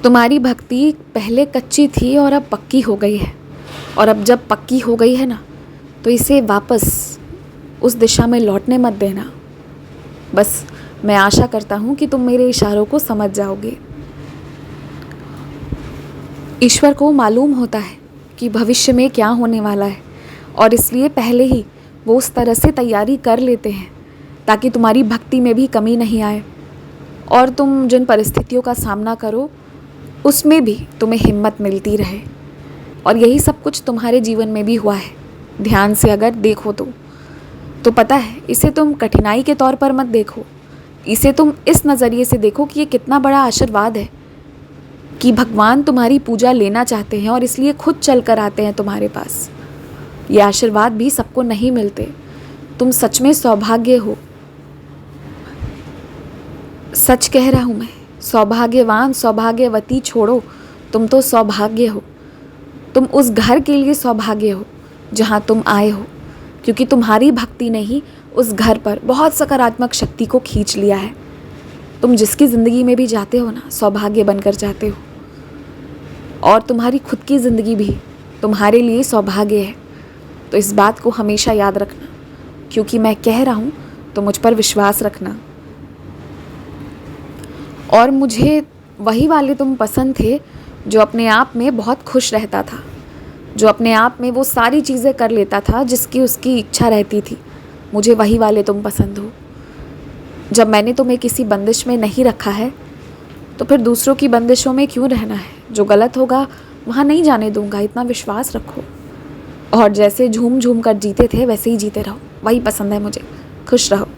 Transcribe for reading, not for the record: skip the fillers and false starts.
तुम्हारी भक्ति पहले कच्ची थी और अब पक्की हो गई है, और अब जब पक्की हो गई है ना, तो इसे वापस उस दिशा में लौटने मत देना। बस मैं आशा करता हूँ कि तुम मेरे इशारों को समझ जाओगे। ईश्वर को मालूम होता है कि भविष्य में क्या होने वाला है, और इसलिए पहले ही वो उस तरह से तैयारी कर लेते हैं ताकि तुम्हारी भक्ति में भी कमी नहीं आए, और तुम जिन परिस्थितियों का सामना करो उसमें भी तुम्हें हिम्मत मिलती रहे। और यही सब कुछ तुम्हारे जीवन में भी हुआ है। ध्यान से अगर देखो तो पता है, इसे तुम कठिनाई के तौर पर मत देखो, इसे तुम इस नज़रिए से देखो कि ये कितना बड़ा आशीर्वाद है कि भगवान तुम्हारी पूजा लेना चाहते हैं और इसलिए खुद चल कर आते हैं तुम्हारे पास। ये आशीर्वाद भी सबको नहीं मिलते। तुम सच में सौभाग्य हो, सच कह रहा हूँ मैं। सौभाग्यवान सौभाग्यवती छोड़ो, तुम तो सौभाग्य हो। तुम उस घर के लिए सौभाग्य हो जहाँ तुम आए हो, क्योंकि तुम्हारी भक्ति ने ही उस घर पर बहुत सकारात्मक शक्ति को खींच लिया है। तुम जिसकी ज़िंदगी में भी जाते हो ना, सौभाग्य बनकर जाते हो, और तुम्हारी खुद की ज़िंदगी भी तुम्हारे लिए सौभाग्य है। तो इस बात को हमेशा याद रखना, क्योंकि मैं कह रहा हूँ तो मुझ पर विश्वास रखना। और मुझे वही वाले तुम पसंद थे जो अपने आप में बहुत खुश रहता था, जो अपने आप में वो सारी चीज़ें कर लेता था जिसकी उसकी इच्छा रहती थी। मुझे वही वाले तुम पसंद हो। जब मैंने तुम्हें किसी बंदिश में नहीं रखा है, तो फिर दूसरों की बंदिशों में क्यों रहना है। जो गलत होगा वहाँ नहीं जाने दूंगा, इतना विश्वास रखो। और जैसे झूम झूम कर जीते थे वैसे ही जीते रहो, वही पसंद है मुझे। खुश रहो।